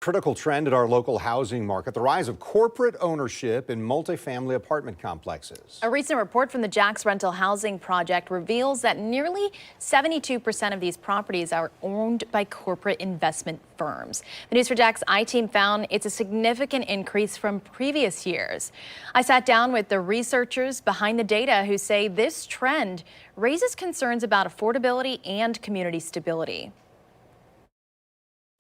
Critical trend at our local housing market, the rise of corporate ownership in multifamily apartment complexes. A recent report from the JAX Rental Housing Project reveals that nearly 72% of these properties are owned by corporate investment firms. The News for JAX I-Team found it's a significant increase from previous years. I sat down with the researchers behind the data who say this trend raises concerns about affordability and community stability.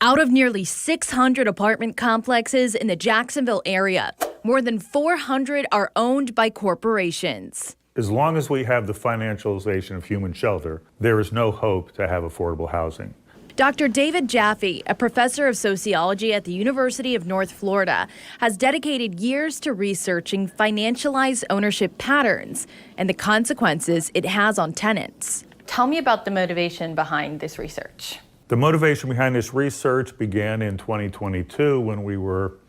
Out of nearly 600 apartment complexes in the Jacksonville area, more than 400 are owned by corporations. As long as we have the financialization of human shelter, there is no hope to have affordable housing. Dr. David Jaffe, a professor of sociology at the University of North Florida, has dedicated years to researching financialized ownership patterns and the consequences it has on tenants. Tell me about the motivation behind this research. The motivation behind this research began in 2022 when we were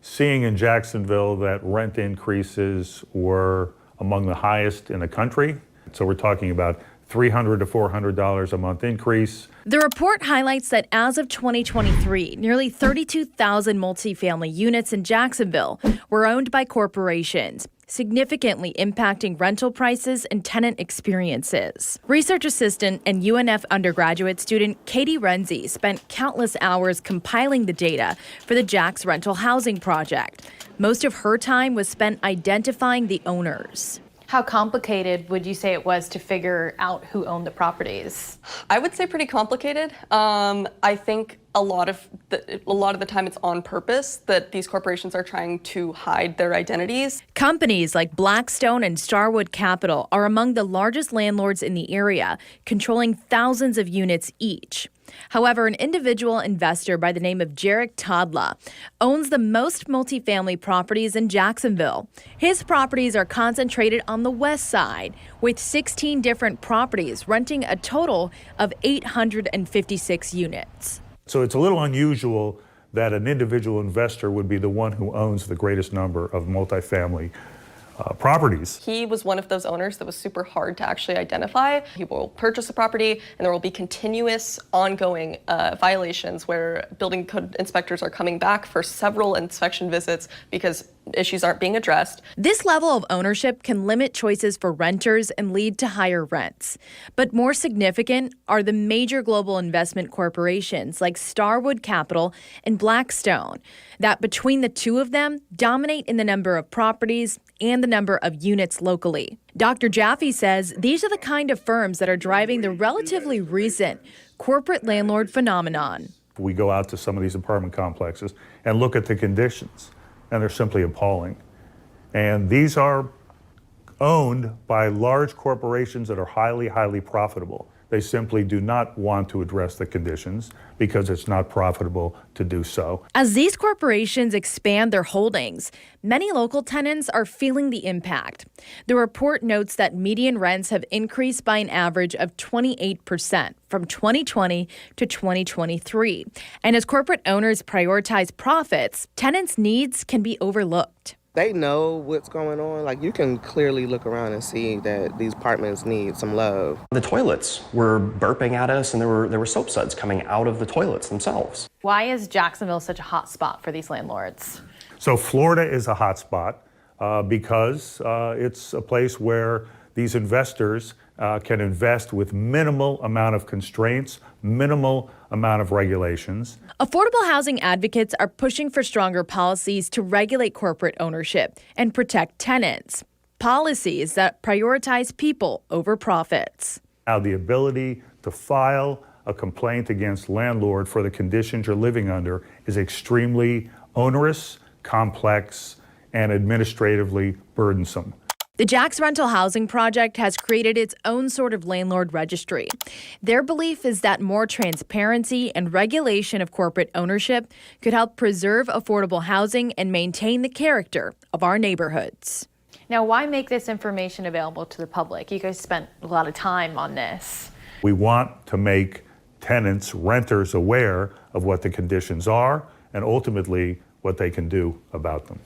seeing in Jacksonville that rent increases were among the highest in the country. So we're talking about $300 to $400 a month increase. The report highlights that as of 2023, nearly 32,000 multifamily units in Jacksonville were owned by corporations, significantly impacting rental prices and tenant experiences. Research assistant and UNF undergraduate student Katie Renzi spent countless hours compiling the data for the JAX Rental Housing Project. Most of her time was spent identifying the owners. How complicated would you say it was to figure out who owned the properties? I would say pretty complicated. I think a lot of the time it's on purpose that these corporations are trying to hide their identities. Companies like Blackstone and Starwood Capital are among the largest landlords in the area, controlling thousands of units each. However, an individual investor by the name of Jarek Todla owns the most multifamily properties in Jacksonville. His properties are concentrated on the west side, with 16 different properties renting a total of 856 units. So it's a little unusual that an individual investor would be the one who owns the greatest number of multifamily properties. He was one of those owners that was super hard to actually identify. He will purchase a property and there will be continuous ongoing violations where building code inspectors are coming back for several inspection visits because issues aren't being addressed. This level of ownership can limit choices for renters and lead to higher rents. But more significant are the major global investment corporations like Starwood Capital and Blackstone, that between the two of them dominate in the number of properties and the number of units locally. Dr. Jaffe says these are the kind of firms that are driving the relatively recent corporate landlord phenomenon. We go out to some of these apartment complexes and look at the conditions, and they're simply appalling. And these are owned by large corporations that are highly profitable. They simply do not want to address the conditions because it's not profitable to do so. As these corporations expand their holdings, many local tenants are feeling the impact. The report notes that median rents have increased by an average of 28% from 2020 to 2023. And as corporate owners prioritize profits, tenants' needs can be overlooked. They know what's going on. Like, you can clearly look around and see that these apartments need some love. The toilets were burping at us, and there were soap suds coming out of the toilets themselves. Why is Jacksonville such a hot spot for these landlords? So Florida is a hot spot because it's a place where these investors can invest with minimal amount of constraints, minimal amount of regulations. Affordable housing advocates are pushing for stronger policies to regulate corporate ownership and protect tenants. Policies that prioritize people over profits. Now, the ability to file a complaint against landlord for the conditions you're living under is extremely onerous, complex, and administratively burdensome. The JAX Rental Housing Project has created its own sort of landlord registry. Their belief is that more transparency and regulation of corporate ownership could help preserve affordable housing and maintain the character of our neighborhoods. Now, why make this information available to the public? You guys spent a lot of time on this. We want to make tenants, renters aware of what the conditions are and ultimately what they can do about them.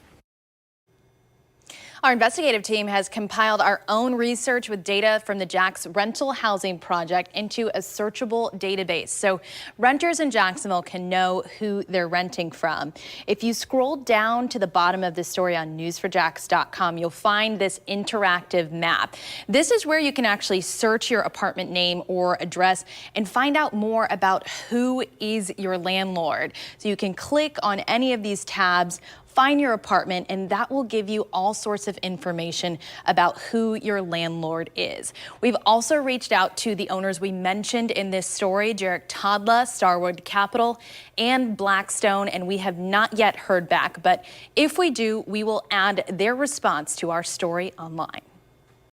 Our investigative team has compiled our own research with data from the JAX Rental Housing Project into a searchable database, so renters in Jacksonville can know who they're renting from. If you scroll down to the bottom of the story on news4jax.com, you'll find this interactive map. This is where you can actually search your apartment name or address and find out more about who is your landlord. So you can click on any of these tabs, find your apartment, and that will give you all sorts of information about who your landlord is. We've also reached out to the owners we mentioned in this story, Jarek Todla, Starwood Capital, and Blackstone, and we have not yet heard back. But if we do, we will add their response to our story online.